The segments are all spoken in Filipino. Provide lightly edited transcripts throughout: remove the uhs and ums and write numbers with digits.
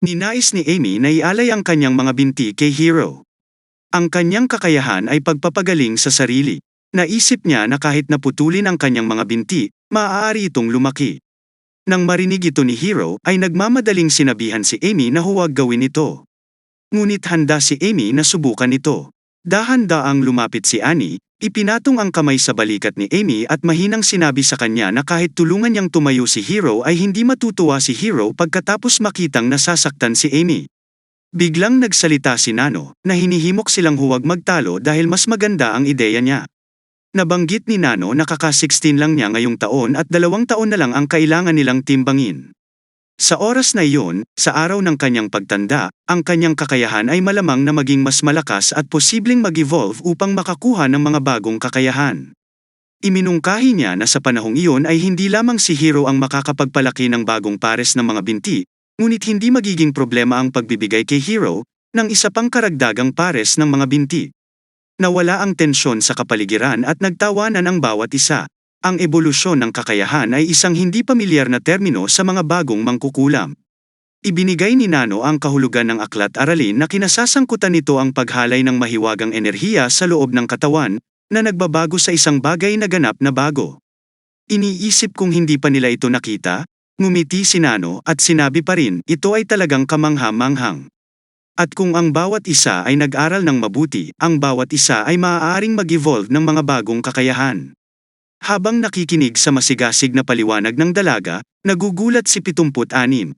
Ninais ni Amy na ialay ang kanyang mga binti kay Hero. Ang kanyang kakayahan ay pagpapagaling sa sarili. Naisip niya na kahit naputulin ang kanyang mga binti, maaari itong lumaki. Nang marinig ito ni Hero, ay nagmamadaling sinabihan si Amy na huwag gawin ito. Ngunit handa si Amy na subukan ito. Dahan-daang lumapit si Annie, ipinatong ang kamay sa balikat ni Amy at mahinang sinabi sa kanya na kahit tulungan niyang tumayo si Hero ay hindi matutuwa si Hero pagkatapos makitang nasasaktan si Amy. Biglang nagsalita si Nano na hinihimok silang huwag magtalo dahil mas maganda ang ideya niya. Nabanggit ni Nano na kaka-16 lang niya ngayong taon at 2 taon na lang ang kailangan nilang timbangin. Sa oras na iyon, sa araw ng kanyang pagtanda, ang kanyang kakayahan ay malamang na maging mas malakas at posibleng mag-evolve upang makakuha ng mga bagong kakayahan. Iminungkahi niya na sa panahong iyon ay hindi lamang si Hero ang makakapagpalaki ng bagong pares ng mga binti, ngunit hindi magiging problema ang pagbibigay kay Hero ng isa pang karagdagang pares ng mga binti. Nawala ang tensyon sa kapaligiran at nagtawanan ang bawat isa. Ang ebolusyon ng kakayahan ay isang hindi pamilyar na termino sa mga bagong mangkukulam. Ibinigay ni Nano ang kahulugan ng aklat-aralin na kinasasangkutan nito ang paghalay ng mahiwagang enerhiya sa loob ng katawan, na nagbabago sa isang bagay na ganap na bago. Iniisip kung hindi pa nila ito nakita, ngumiti si Nano at sinabi pa rin, ito ay talagang kamangha-manghang. At kung ang bawat isa ay nag-aral ng mabuti, ang bawat isa ay maaaring mag-evolve ng mga bagong kakayahan. Habang nakikinig sa masigasig na paliwanag ng dalaga, nagugulat si 76.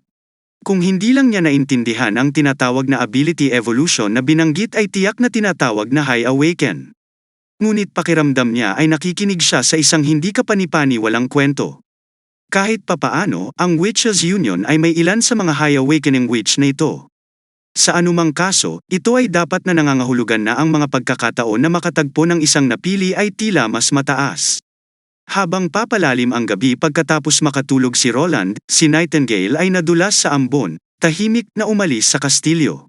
Kung hindi lang niya naintindihan ang tinatawag na ability evolution na binanggit ay tiyak na tinatawag na high awaken. Ngunit pakiramdam niya ay nakikinig siya sa isang hindi kapani-paniwalang kwento. Kahit papaano, ang Witches Union ay may ilan sa mga high awakening witch na ito. Sa anumang kaso, ito ay dapat na nangangahulugan na ang mga pagkakataon na makatagpo ng isang napili ay tila mas mataas. Habang papalalim ang gabi pagkatapos makatulog si Roland, si Nightingale ay nadulas sa ambon, tahimik na umalis sa kastilyo.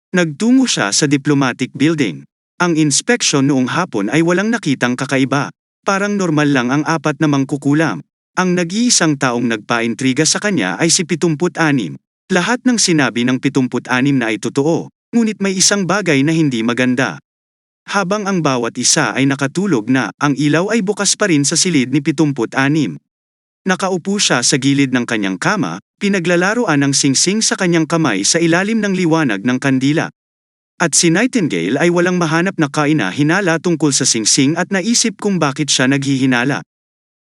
Nagtungo siya sa diplomatic building. Ang inspeksyon noong hapon ay walang nakitang kakaiba. Parang normal lang ang 4 na mangkukulam. Ang nag-iisang taong nagpaintriga sa kanya ay si 76. Lahat ng sinabi ng 76 na ay totoo, ngunit may isang bagay na hindi maganda. Habang ang bawat isa ay nakatulog na, ang ilaw ay bukas pa rin sa silid ni 76. Nakaupo siya sa gilid ng kanyang kama, pinaglalaroan ng singsing sa kanyang kamay sa ilalim ng liwanag ng kandila. At si Nightingale ay walang mahanap na kaina-hinala tungkol sa singsing at naisip kung bakit siya naghihinala.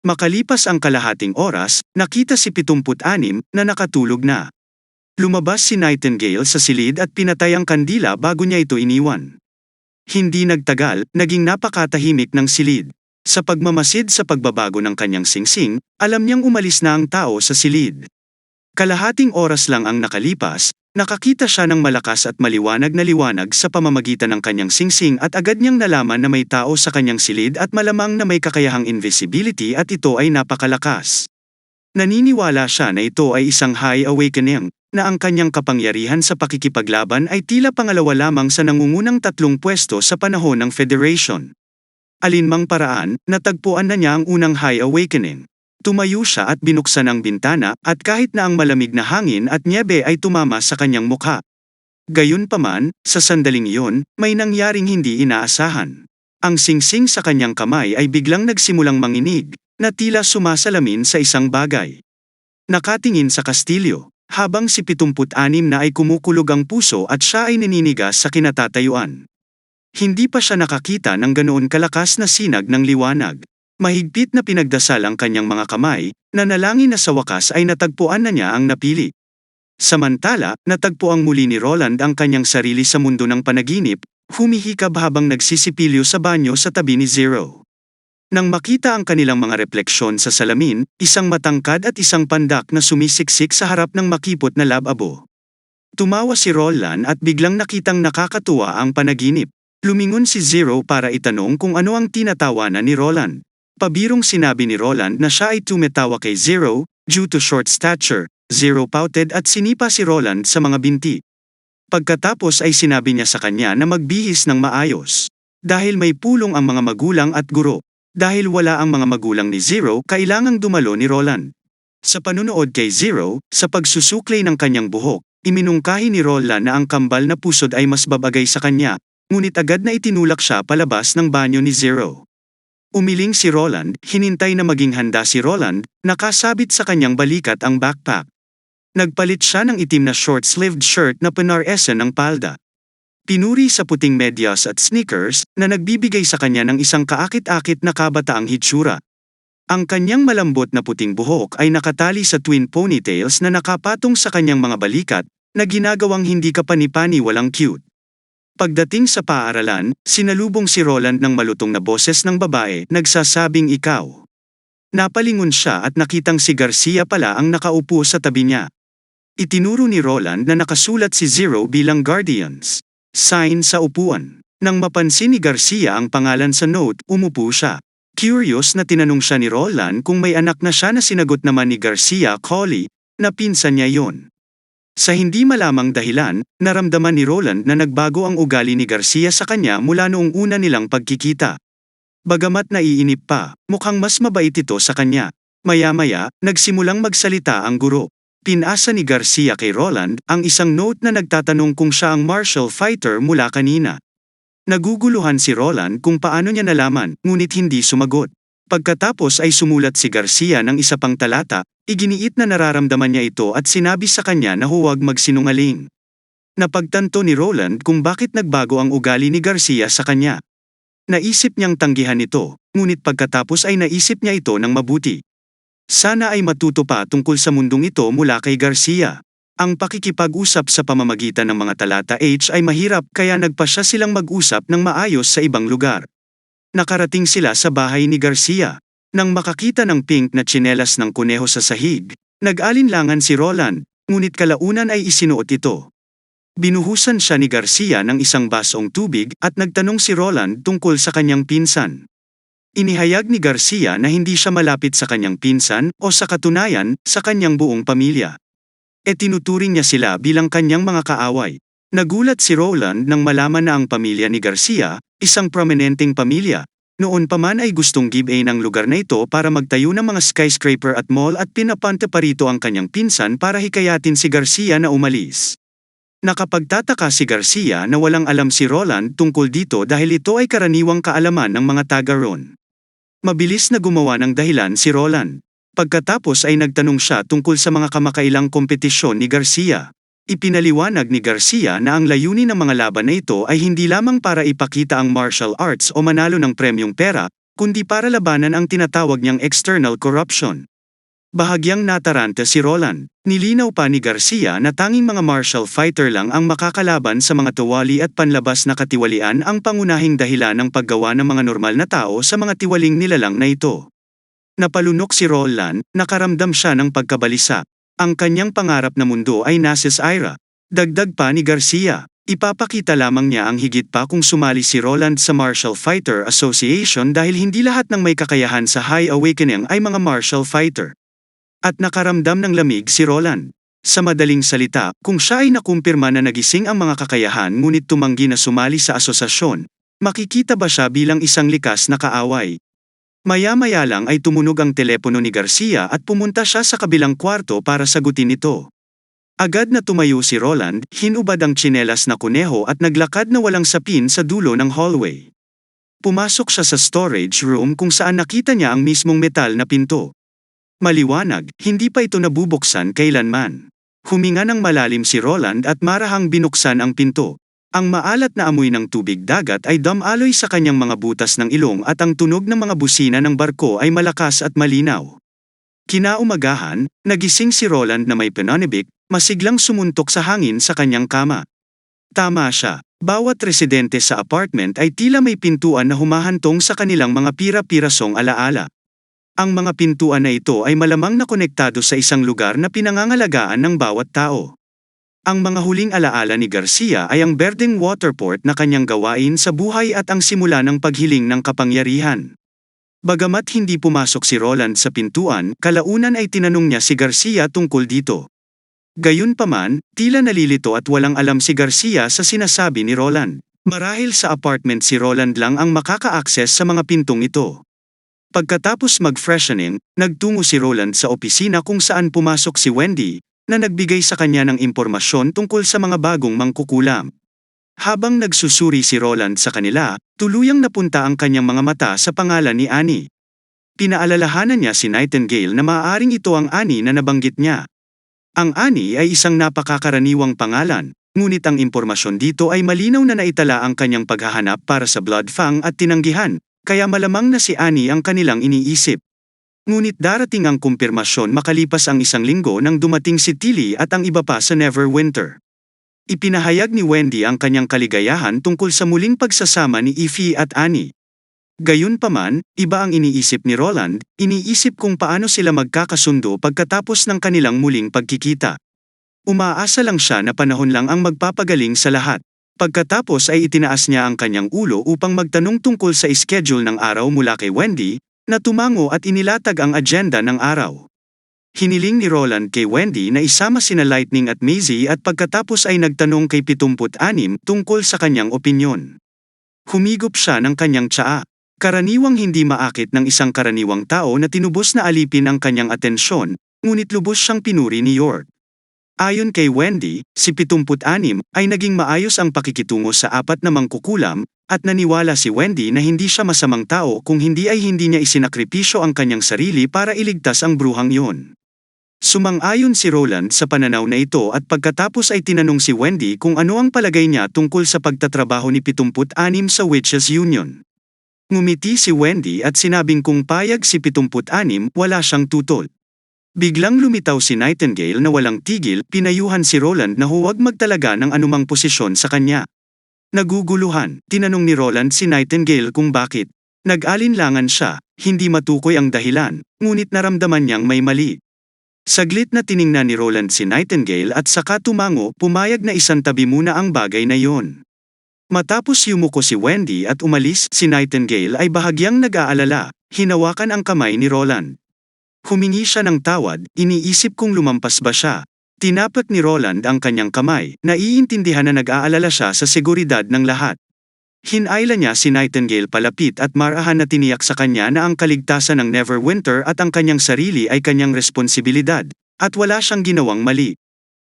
Makalipas ang kalahating oras, nakita si 76 na nakatulog na. Lumabas si Nightingale sa silid at pinatay ang kandila bago niya ito iniwan. Hindi nagtagal, naging napakatahimik ng silid. Sa pagmamasid sa pagbabago ng kanyang singsing, alam niyang umalis na ang tao sa silid. Kalahating oras lang ang nakalipas, nakakita siya ng malakas at maliwanag na liwanag sa pamamagitan ng kanyang singsing at agad niyang nalaman na may tao sa kanyang silid at malamang na may kakayahang invisibility at ito ay napakalakas. Naniniwala siya na ito ay isang high awakening, na ang kanyang kapangyarihan sa pakikipaglaban ay tila pangalawa lamang sa nangungunang 3 pwesto sa panahon ng Federation. Alinmang paraan, natagpuan na niya ang unang high awakening. Tumayo siya at binuksan ang bintana, at kahit na ang malamig na hangin at nyebe ay tumama sa kanyang mukha. Gayunpaman, sa sandaling iyon, may nangyaring hindi inaasahan. Ang singsing sa kanyang kamay ay biglang nagsimulang manginig, na tila sumasalamin sa isang bagay. Nakatingin sa kastilyo. Habang si 76 na ay kumukulog ang puso at siya ay naninigas sa kinatatayuan. Hindi pa siya nakakita ng ganoon kalakas na sinag ng liwanag. Mahigpit na pinagdasal ang kanyang mga kamay, nanalangin na sa wakas ay natagpuan na niya ang napili. Samantala, natagpuang muli ni Roland ang kanyang sarili sa mundo ng panaginip, humihikab habang nagsisipilyo sa banyo sa tabi ni Zero. Nang makita ang kanilang mga refleksyon sa salamin, isang matangkad at isang pandak na sumisiksik sa harap ng makipot na lababo. Tumawa si Roland at biglang nakitang nakakatuwa ang panaginip. Lumingon si Zero para itanong kung ano ang tinatawanan ni Roland. Pabirong sinabi ni Roland na siya ay tumetawa kay Zero, due to short stature. Zero pouted at sinipa si Roland sa mga binti. Pagkatapos ay sinabi niya sa kanya na magbihis ng maayos. Dahil may pulong ang mga magulang at guro. Dahil wala ang mga magulang ni Zero, kailangang dumalo ni Roland. Sa panunood kay Zero, sa pagsusuklay ng kanyang buhok, Iminungkahi ni Roland na ang kambal na pusod ay mas babagay sa kanya, ngunit agad na itinulak siya palabas ng banyo ni Zero. Umiling si Roland, hinintay na maging handa si Roland, nakasabit sa kanyang balikat ang backpack. Nagpalit siya ng itim na short-sleeved shirt na pinaresen ng palda. Pinuri sa puting medyas at sneakers na nagbibigay sa kanya ng isang kaakit-akit na kabataang hitsura. Ang kanyang malambot na puting buhok ay nakatali sa twin ponytails na nakapatong sa kanyang mga balikat, na ginagawang hindi kapani-pani walang cute. Pagdating sa paaralan, sinalubong si Roland ng malutong na boses ng babae, nagsasabing ikaw. Napalingon siya at nakitang si Garcia pala ang nakaupo sa tabi niya. Itinuro ni Roland na nakasulat si Zero bilang Guardians sign sa upuan. Nang mapansin ni Garcia ang pangalan sa note, umupo siya. Curious na tinanong siya ni Roland kung may anak na siya na sinagot naman ni Garcia Collie, na pinsan niya yon. Sa hindi malamang dahilan, naramdaman ni Roland na nagbago ang ugali ni Garcia sa kanya mula noong una nilang pagkikita. Bagamat naiinip pa, mukhang mas mabait ito sa kanya. Maya-maya, nagsimulang magsalita ang guro. Pinasa ni Garcia kay Roland ang isang note na nagtatanong kung siya ang martial fighter mula kanina. Naguguluhan si Roland kung paano niya nalaman, ngunit hindi sumagot. Pagkatapos ay sumulat si Garcia ng isa pang talata, iginiit na nararamdaman niya ito at sinabi sa kanya na huwag magsinungaling. Napagtanto ni Roland kung bakit nagbago ang ugali ni Garcia sa kanya. Naisip niyang tanggihan ito, ngunit pagkatapos ay naisip niya ito ng mabuti. Sana ay matuto pa tungkol sa mundong ito mula kay Garcia. Ang pakikipag-usap sa pamamagitan ng mga talata H ay mahirap kaya nagpasya silang mag-usap ng maayos sa ibang lugar. Nakarating sila sa bahay ni Garcia. Nang makakita ng pink na tsinelas ng kuneho sa sahig, nag-alinlangan si Roland, ngunit kalaunan ay isinuot ito. Binuhusan siya ni Garcia ng isang basong tubig at nagtanong si Roland tungkol sa kanyang pinsan. Inihayag ni Garcia na hindi siya malapit sa kanyang pinsan o sa katunayan, sa kanyang buong pamilya. Tinuturing niya sila bilang kanyang mga kaaway. Nagulat si Roland nang malaman na ang pamilya ni Garcia, isang prominenteng pamilya, noon pa man ay gustong give-away ng lugar na ito para magtayo ng mga skyscraper at mall at pinapanta pa rito ang kanyang pinsan para hikayatin si Garcia na umalis. Nakapagtataka si Garcia na walang alam si Roland tungkol dito dahil ito ay karaniwang kaalaman ng mga taga roon. Mabilis na gumawa ng dahilan si Roland. Pagkatapos ay nagtanong siya tungkol sa mga kamakailang kompetisyon ni Garcia. Ipinaliwanag ni Garcia na ang layunin ng mga laban na ito ay hindi lamang para ipakita ang martial arts o manalo ng premyong pera, kundi para labanan ang tinatawag niyang external corruption. Bahagyang nataranta si Roland. Nilinaw pa ni Garcia na tanging mga martial fighter lang ang makakalaban sa mga tuwali at panlabas na katiwalian ang pangunahing dahilan ng paggawa ng mga normal na tao sa mga tiwaling nilalang na ito. Napalunok si Roland, nakaramdam siya ng pagkabalisa. Ang kanyang pangarap na mundo ay nasa Ira. Dagdag pa ni Garcia, ipapakita lamang niya ang higit pa kung sumali si Roland sa Martial Fighter Association dahil hindi lahat ng may kakayahan sa High Awakening ay mga martial fighter. At nakaramdam ng lamig si Roland. Sa madaling salita, kung siya ay nakumpirma na nagising ang mga kakayahan ngunit tumanggi na sumali sa asosasyon, makikita ba siya bilang isang likas na kaaway? Maya-maya lang ay tumunog ang telepono ni Garcia at pumunta siya sa kabilang kwarto para sagutin ito. Agad na tumayo si Roland, hinubad ang tsinelas na kuneho at naglakad na walang sapin sa dulo ng hallway. Pumasok siya sa storage room kung saan nakita niya ang mismong metal na pinto. Maliwanag, hindi pa ito nabubuksan kailanman. Huminga ng malalim si Roland at marahang binuksan ang pinto. Ang maalat na amoy ng tubig dagat ay dumaloy sa kanyang mga butas ng ilong at ang tunog ng mga busina ng barko ay malakas at malinaw. Kinaumagahan, nagising si Roland na may pananibik, masiglang sumuntok sa hangin sa kanyang kama. Tama siya, bawat residente sa apartment ay tila may pintuan na humahantong sa kanilang mga pira-pirasong alaala. Ang mga pintuan na ito ay malamang na konektado sa isang lugar na pinangangalagaan ng bawat tao. Ang mga huling alaala ni Garcia ay ang berdeng waterport na kanyang gawain sa buhay at ang simula ng paghiling ng kapangyarihan. Bagamat hindi pumasok si Roland sa pintuan, kalaunan ay tinanong niya si Garcia tungkol dito. Gayunpaman, tila nalilito at walang alam si Garcia sa sinasabi ni Roland. Marahil sa apartment si Roland lang ang makaka-access sa mga pintong ito. Pagkatapos mag-freshening, nagtungo si Roland sa opisina kung saan pumasok si Wendy, na nagbigay sa kanya ng impormasyon tungkol sa mga bagong mangkukulam. Habang nagsusuri si Roland sa kanila, tuluyang napunta ang kanyang mga mata sa pangalan ni Annie. Pinaalalahanan niya si Nightingale na maaaring ito ang Annie na nabanggit niya. Ang Annie ay isang napakakaraniwang pangalan, ngunit ang impormasyon dito ay malinaw na naitala ang kanyang paghahanap para sa Blood Fang at tinanggihan, kaya malamang na si Annie ang kanilang iniisip. Ngunit darating ang kumpirmasyon makalipas ang 1 linggo nang dumating si Tilly at ang iba pa sa Neverwinter. Ipinahayag ni Wendy ang kanyang kaligayahan tungkol sa muling pagsasama ni Effie at Annie. Gayunpaman, iba ang iniisip ni Roland, iniisip kung paano sila magkakasundo pagkatapos ng kanilang muling pagkikita. Umaasa lang siya na panahon lang ang magpapagaling sa lahat. Pagkatapos ay itinaas niya ang kanyang ulo upang magtanong tungkol sa schedule ng araw mula kay Wendy, na tumango at inilatag ang agenda ng araw. Hiniling ni Roland kay Wendy na isama sina Lightning at Maisie at pagkatapos ay nagtanong kay 76 tungkol sa kanyang opinyon. Humigop siya ng kanyang tsaa. Karaniwang hindi maakit ng isang karaniwang tao na tinubos na alipin ang kanyang atensyon, ngunit lubos siyang pinuri ni York. Ayon kay Wendy, si 76 ay naging maayos ang pakikitungo sa 4 na mangkukulam, at naniwala si Wendy na hindi siya masamang tao kung hindi ay hindi niya isinakripisyo ang kanyang sarili para iligtas ang bruhang iyon. Sumang-ayon si Roland sa pananaw na ito at pagkatapos ay tinanong si Wendy kung ano ang palagay niya tungkol sa pagtatrabaho ni 76 sa Witches Union. Ngumiti si Wendy at sinabing kung payag si 76, wala siyang tutol. Biglang lumitaw si Nightingale na walang tigil, pinayuhan si Roland na huwag magtalaga ng anumang posisyon sa kanya. Naguguluhan, tinanong ni Roland si Nightingale kung bakit. Nag-alinlangan siya, hindi matukoy ang dahilan, ngunit naramdaman niyang may mali. Saglit na tiningnan ni Roland si Nightingale at saka tumango, pumayag na isantabi muna ang bagay na iyon. Matapos yumuko si Wendy at umalis, si Nightingale ay bahagyang nag-aalala, hinawakan ang kamay ni Roland. Humingi siya ng tawad, iniisip kung lumampas ba siya. Tinapak ni Roland ang kanyang kamay, naiintindihan na nag-aalala siya sa seguridad ng lahat. Hinayla niya si Nightingale palapit at marahan na tiniyak sa kanya na ang kaligtasan ng Neverwinter at ang kanyang sarili ay kanyang responsibilidad, at wala siyang ginawang mali.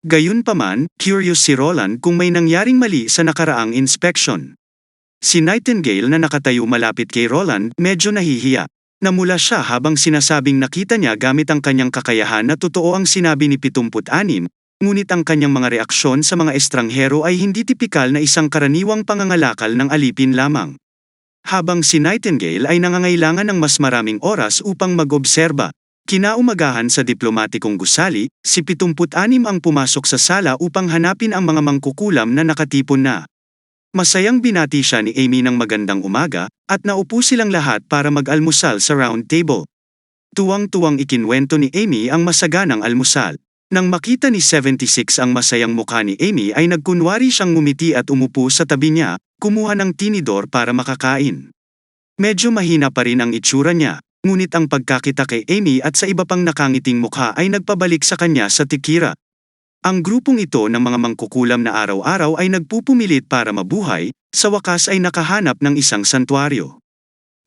Gayunpaman, curious si Roland kung may nangyaring mali sa nakaraang inspection. Si Nightingale na nakatayo malapit kay Roland medyo nahihiya. Namula siya habang sinasabing nakita niya gamit ang kanyang kakayahan na totoo ang sinabi ni 76, ngunit ang kanyang mga reaksyon sa mga estranghero ay hindi tipikal na isang karaniwang pangangalakal ng alipin lamang. Habang si Nightingale ay nangangailangan ng mas maraming oras upang mag-obserba, kinaumagahan sa diplomatikong gusali, si 76 ang pumasok sa sala upang hanapin ang mga mangkukulam na nakatipon na. Masayang binati siya ni Amy ng magandang umaga, at naupo silang lahat para mag-almusal sa round table. Tuwang-tuwang ikinwento ni Amy ang masaganang almusal. Nang makita ni 76 ang masayang mukha ni Amy ay nagkunwari siyang ngumiti at umupo sa tabi niya, kumuha ng tinidor para makakain. Medyo mahina pa rin ang itsura niya, ngunit ang pagkakita kay Amy at sa iba pang nakangiting mukha ay nagpabalik sa kanya sa tikira. Ang grupong ito ng mga mangkukulam na araw-araw ay nagpupumilit para mabuhay, sa wakas ay nakahanap ng isang santuaryo.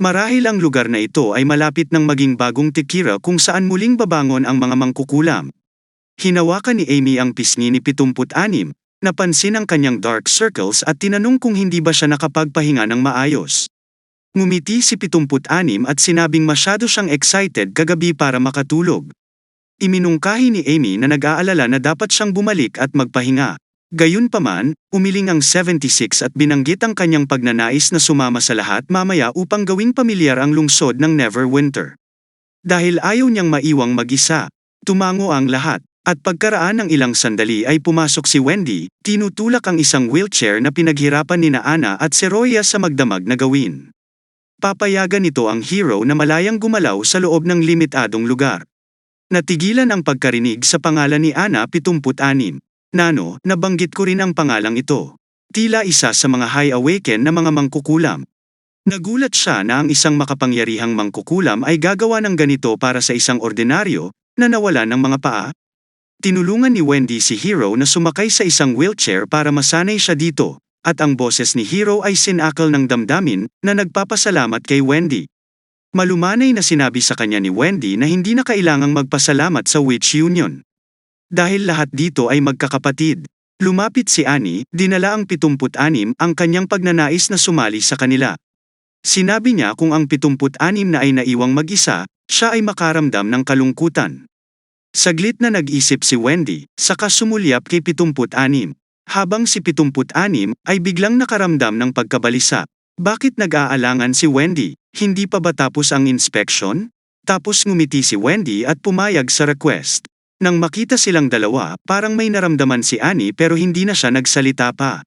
Marahil ang lugar na ito ay malapit ng maging bagong tikira kung saan muling babangon ang mga mangkukulam. Hinawakan ni Amy ang pisngi ni 76, napansin ang kanyang dark circles at tinanong kung hindi ba siya nakapagpahinga ng maayos. Ngumiti si 76 at sinabing masyado siyang excited kagabi para makatulog. Iminungkahi ni Amy na nag-aalala na dapat siyang bumalik at magpahinga. Gayunpaman, umiling ang 76 at binanggit ang kanyang pagnanais na sumama sa lahat mamaya upang gawing pamilyar ang lungsod ng Neverwinter. Dahil ayaw niyang maiwang mag-isa, tumango ang lahat. At pagkaraan ng ilang sandali ay pumasok si Wendy, tinutulak ang isang wheelchair na pinaghirapan ni Ana at si Roya sa magdamag na gawin. Papayagan nito ang hero na malayang gumalaw sa loob ng limitadong lugar. Natigilan ang pagkarinig sa pangalan ni Ana 76. Nano, nabanggit ko rin ang pangalang ito. Tila isa sa mga high awaken na mga mangkukulam. Nagulat siya na ang isang makapangyarihang mangkukulam ay gagawa ng ganito para sa isang ordinaryo, na nawala ng mga paa. Tinulungan ni Wendy si Hero na sumakay sa isang wheelchair para masanay siya dito, at ang boses ni Hero ay sinakal ng damdamin na nagpapasalamat kay Wendy. Malumanay na sinabi sa kanya ni Wendy na hindi na kailangang magpasalamat sa Witch Union. Dahil lahat dito ay magkakapatid. Lumapit si Annie, dinala ang 76 ang kanyang pagnanais na sumali sa kanila. Sinabi niya kung ang 76 na ay naiwang mag-isa, siya ay makaramdam ng kalungkutan. Saglit na nag-isip si Wendy, saka sumulyap kay 76. Habang si 76 ay biglang nakaramdam ng pagkabalisa. Bakit nag-aalangan si Wendy? Hindi pa ba tapos ang inspection? Tapos ngumiti si Wendy at pumayag sa request. Nang makita silang dalawa, parang may naramdaman si Annie pero hindi na siya nagsalita pa.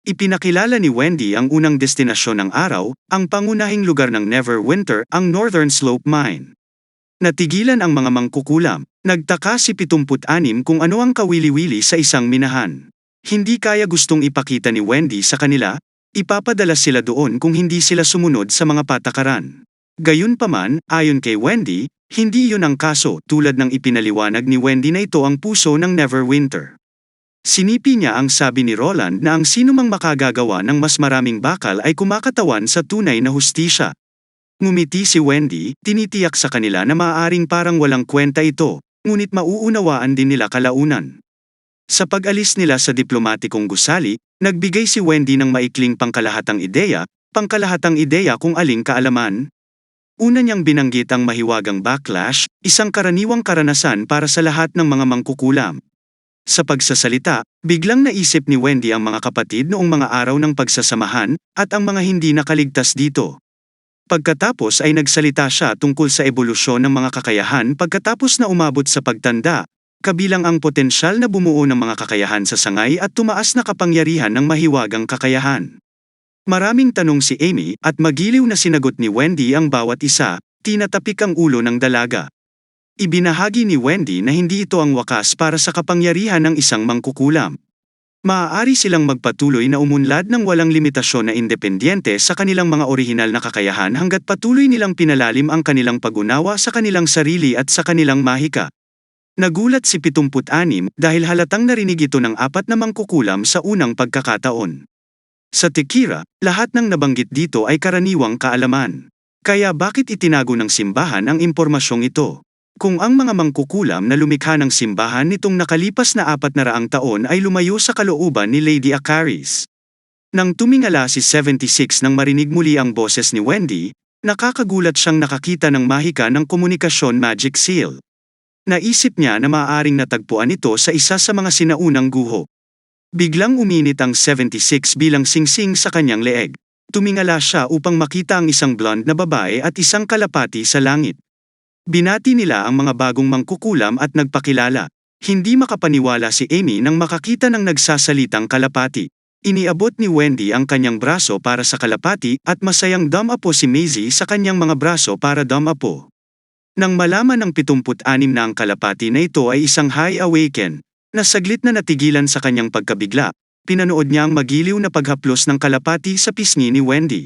Ipinakilala ni Wendy ang unang destinasyon ng araw, ang pangunahing lugar ng Neverwinter, ang Northern Slope Mine. Natigilan ang mga mangkukulam. Nagtaka si 76 kung ano ang kawili-wili sa isang minahan. Hindi kaya gustong ipakita ni Wendy sa kanila, ipapadala sila doon kung hindi sila sumunod sa mga patakaran. Gayunpaman, ayon kay Wendy, hindi yun ang kaso, tulad ng ipinaliwanag ni Wendy na ito ang puso ng Neverwinter. Sinipi niya ang sabi ni Roland na ang sinumang makagagawa ng mas maraming bakal ay kumakatawan sa tunay na hustisya. Ngumiti si Wendy, tinitiyak sa kanila na maaaring parang walang kwenta ito, ngunit mauunawaan din nila kalaunan. Sa pag-alis nila sa diplomatikong gusali, nagbigay si Wendy ng maikling pangkalahatang ideya kung aling kaalaman. Una niyang binanggit ang mahiwagang backlash, isang karaniwang karanasan para sa lahat ng mga mangkukulam. Sa pagsasalita, biglang naisip ni Wendy ang mga kapatid noong mga araw ng pagsasamahan, at ang mga hindi nakaligtas dito. Pagkatapos ay nagsalita siya tungkol sa ebolusyon ng mga kakayahan pagkatapos na umabot sa pagtanda, kabilang ang potensyal na bumuo ng mga kakayahan sa sangay at tumaas na kapangyarihan ng mahiwagang kakayahan. Maraming tanong si Amy at magiliw na sinagot ni Wendy ang bawat isa, tinatapik ang ulo ng dalaga. Ibinahagi ni Wendy na hindi ito ang wakas para sa kapangyarihan ng isang mangkukulam. Maaari silang magpatuloy na umunlad ng walang limitasyon na independyente sa kanilang mga orihinal na kakayahan hanggat patuloy nilang pinalalim ang kanilang pag-unawa sa kanilang sarili at sa kanilang mahika. Nagulat si 76 dahil halatang narinig ito ng 4 na mangkukulam sa unang pagkakataon. Sa Tekira, lahat ng nabanggit dito ay karaniwang kaalaman. Kaya bakit itinago ng simbahan ang impormasyong ito? Kung ang mga mangkukulam na lumikha ng simbahan nitong nakalipas na 400 taon ay lumayo sa kalooban ni Lady Acaris. Nang tumingala si 76 nang marinig muli ang boses ni Wendy, nakakagulat siyang nakakita ng mahika ng komunikasyon magic seal. Naisip niya na maaaring natagpuan ito sa isa sa mga sinaunang guho. Biglang uminit ang 76 bilang singsing sa kanyang leeg. Tumingala siya upang makita ang isang blonde na babae at isang kalapati sa langit. Binati nila ang mga bagong mangkukulam at nagpakilala. Hindi makapaniwala si Amy nang makakita ng nagsasalitang kalapati. Iniabot ni Wendy ang kanyang braso para sa kalapati at masayang dumapo si Maisie sa kanyang mga braso para dumapo. Nang malaman ng 76 na ang kalapati na ito ay isang High Awaken, na saglit na natigilan sa kanyang pagkabigla, pinanood niya ang magiliw na paghaplos ng kalapati sa pisngi ni Wendy.